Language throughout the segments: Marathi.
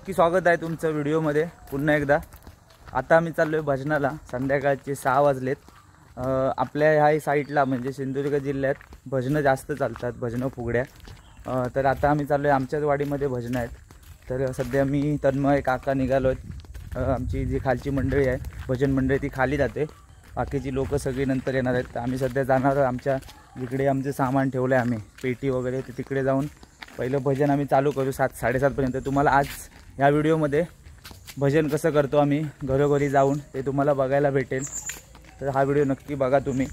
नक्की स्वागत आहे तुमचं व्हिडिओमध्ये पुन्हा एकदा। आता आम्ही चाललोय भजनाला। संध्याकाळचे 6 वाजलेत। आपल्या ह्या साईडला म्हणजे सिंधुदुर्ग जिल्ह्यात भजनं जास्त चालतात, भजनं फुगड्या। तर आता आम्ही चाललोय आमच्याच वाडीमध्ये भजनं आहेत। तर सध्या मी तन्मय काका निघालोय। आमची जी खालची मंडळी आहे भजन मंडळी ती खाली जाते, बाकीची लोक सगळी नंतर येणार आहेत। आम्ही सध्या जाणार आमच्या जिकडे आमचे सामान ठेवलं आहे आम्ही पेटी वगैरे, ते तिकडे जाऊन पहिलं भजन आम्ही चालू करू 7-7:30 पर्यंत। तुम्हाला आज या व्हिडिओमध्ये भजन कसं करतो आम्ही घरोघरी जाऊन ते तुम्हाला बघायला भेटेल। तर हा व्हिडिओ नक्की बघा तुम्ही।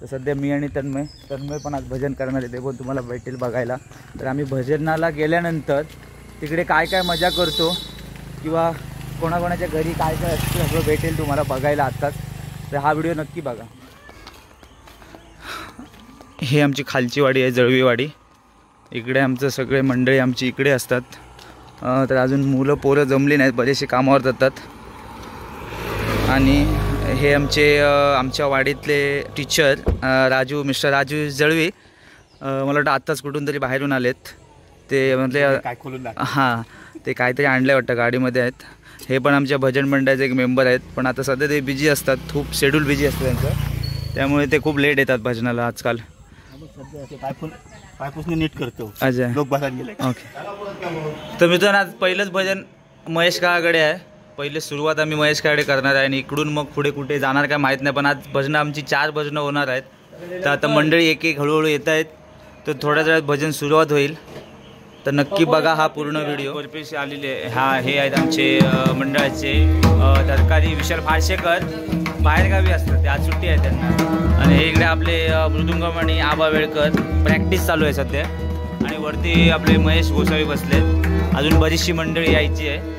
तर सध्या मी आणि तन्मय पण आज भजन करणार आहे, ते पण तुम्हाला भेटेल बघायला। तर आम्ही भजनाला गेल्यानंतर तिकडे काय काय मजा करतो किंवा कोणाकोणाच्या घरी काय काय असतं सगळं भेटेल तुम्हाला बघायला आत्ताच। तर हा व्हिडिओ नक्की बघा। हे आमची खालची वाडी आहे, जळवीवाडी। इकडे आमचं सगळे मंडळी आमची इकडे असतात। तर अजून मुलं पोरं जमली नाहीत, बरेचसे कामावर जातात। आणि हे आमच्या वाडीतले टीचर मिस्टर राजू जळवी, मला वाटतं आत्ताच कुठून तरी बाहेरून आलेत। ते म्हणजे हां, ते काहीतरी आणलं वाटतं, गाडीमध्ये आहेत। हे पण आमच्या भजन मंडळाचे एक मेंबर आहेत, पण आता सध्या ते बिझी असतात, खूप शेड्यूल बिझी असतं त्यांचं, त्यामुळे ते खूप लेट येतात भजनाला आजकाल। पायपुसने नीट करतो अच्छा, लोक बाहेर गेले। ओके, तर मित्रांनो आज पहिलंच भजन महेश काकाकडे आहे। पहिले सुरुवात आम्ही महेश काकाकडे करणार आहे आणि इकडून मग पुढे कुठे जाणार काय माहीत नाही, पण आज भजनं आमची 4 भजनं होणार आहेत। तर आता मंडळी एक एक हळूहळू येत आहेत, तर थोड्याच वेळात भजन सुरुवात होईल। तर नक्की बघा हा पूर्ण व्हिडिओ। कोरपेशी आलेले हे आहेत आमचे मंडळाचे तरकारी विशाल फाळशेकर, बाहेरगावी असतात ते, आज सुट्टी आहे त्यांना। आणि हे इकडे आपले मृदुंगमणी आबा वेळकर, प्रॅक्टिस चालू आहे सध्या। आणि वरती आपले महेश गोसावी बसलेत, अजून बरीचशी मंडळी यायची आहे।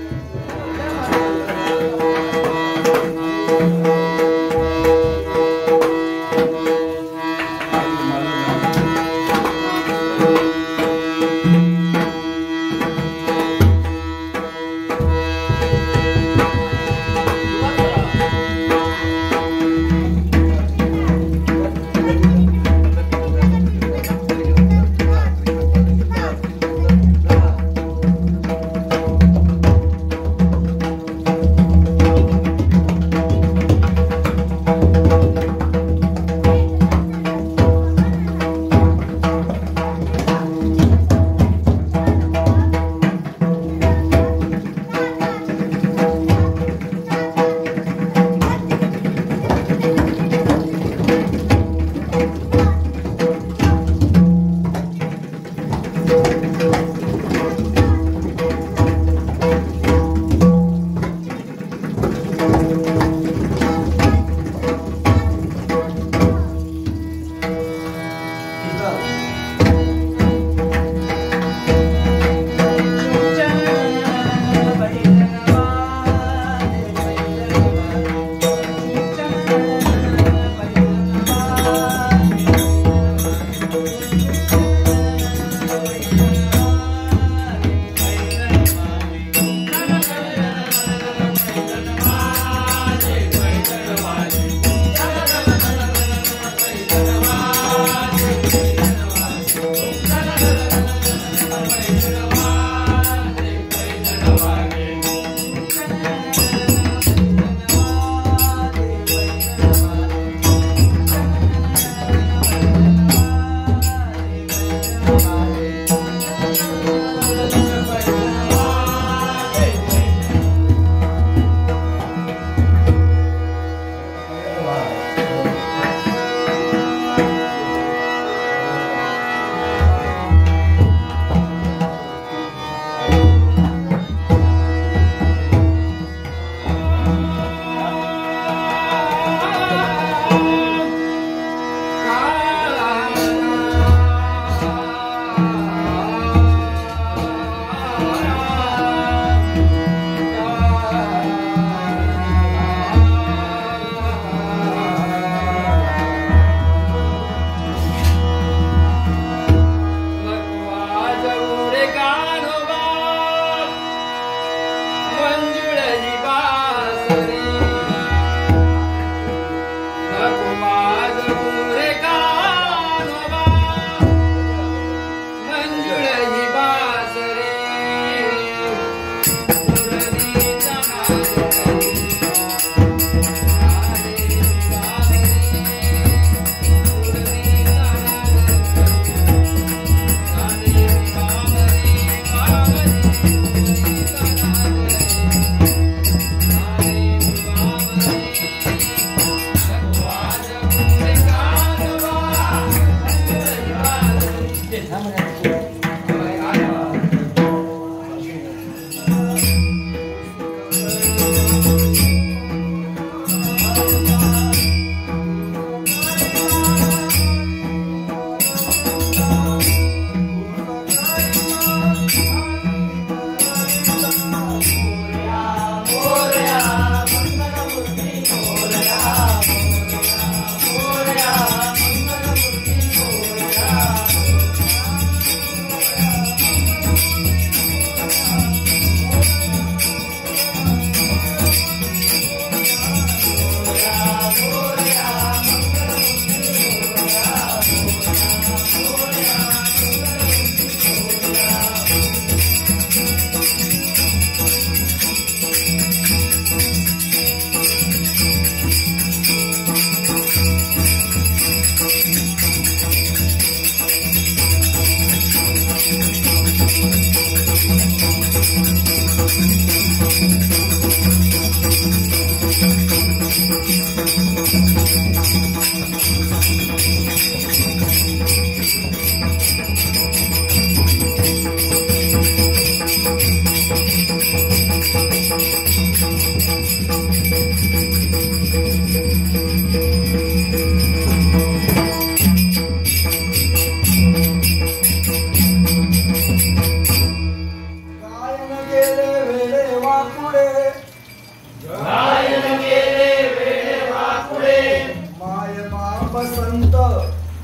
बाप संत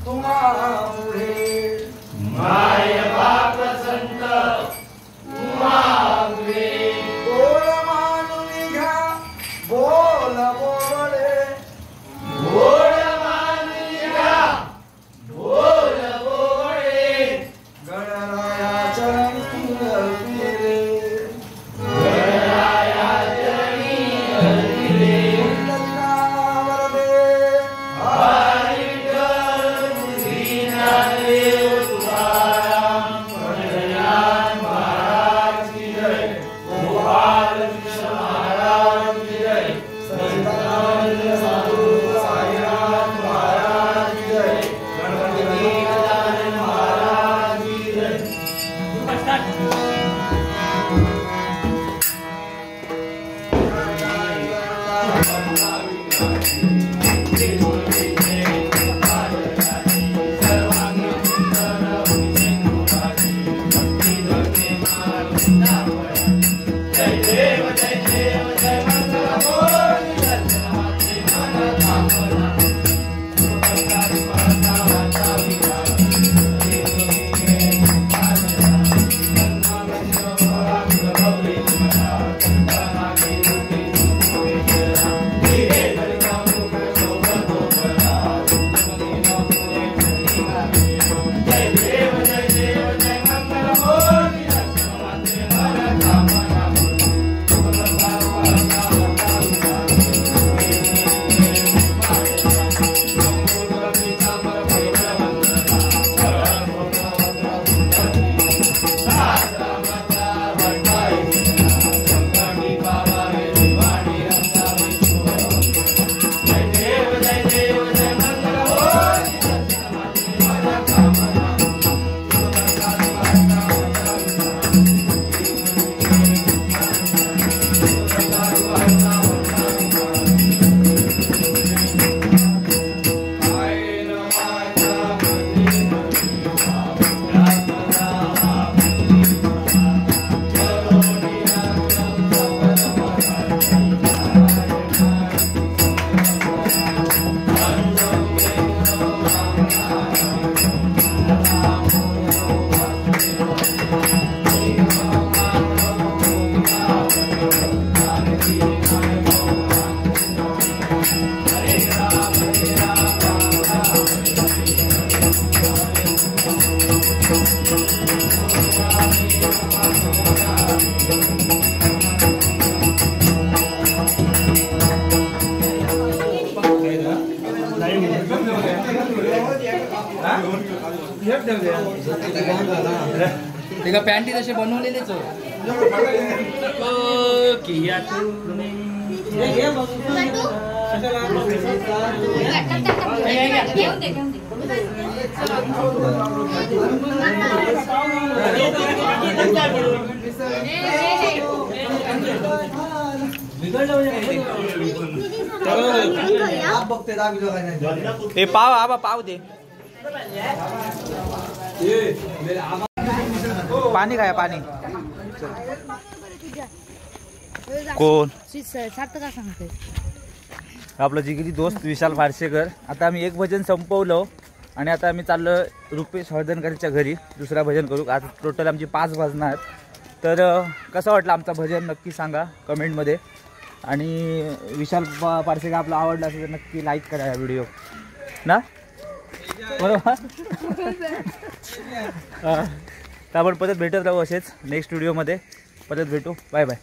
तुम्हापुढे माय बाप संत तुम्हापुढे गोड मानून घ्या बोल बोले गोड मानून घ्या बोल बोले गणराया चरणी अर्पिले गणराया चरणी अर्पिले तेका पॅन्टी तसे बनवलेलेच हे पाव आबा पाव दे पाणी काय पाणी कोण सार्थक सांगते आपलं जिगिरी दोस्त विशाल फारशेकर. आता आम्ही एक भजन संपवलं आणि आता आम्ही चाललो रुपेश हळदणकरच्या घरी दुसरा भजन करू. आता टोटल आमची 5 भजनं आहेत. तर कसं वाटलं आमचं भजन नक्की सांगा कमेंटमध्ये. आणि विशाल फारशेकर आपलं आवडलं असेल तर नक्की लाईक करा या व्हिडिओ ना, बरोबर. तर आपण परत भेटत राहू असेच नेक्स्ट व्हिडिओमध्ये. परत भेटू. Bye bye.